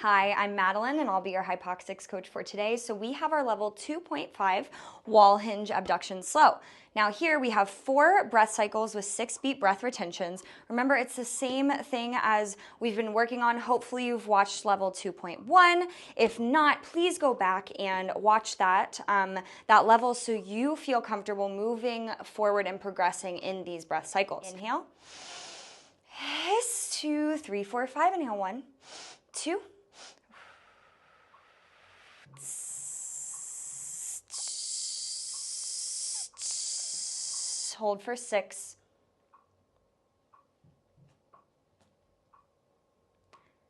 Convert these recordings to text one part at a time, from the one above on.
Hi, I'm Madeline and I'll be your HYPOXiX coach for today. So we have our level 2.5 wall hinge abduction slow. Now here we have 4 breath cycles with 6 beat breath retentions. Remember, it's the same thing as we've been working on. Hopefully you've watched level 2.1. If not, please go back and watch that level so you feel comfortable moving forward and progressing in these breath cycles. Inhale. Hiss, 2, 3, 4, 5. Inhale, 1, 2. Hold for 6.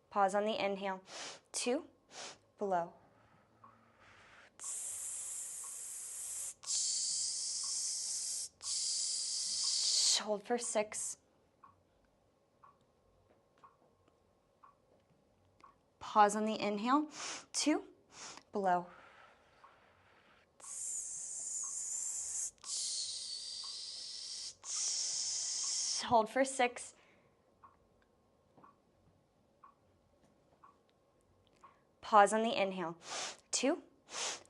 Pause on the inhale. 2, blow. Hold for 6. Pause on the inhale. 2, blow. Hold for 6. Pause on the inhale. 2,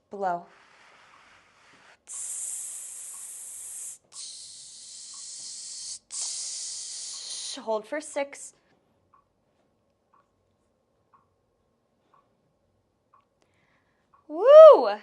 blow. Hold for 6. Woo!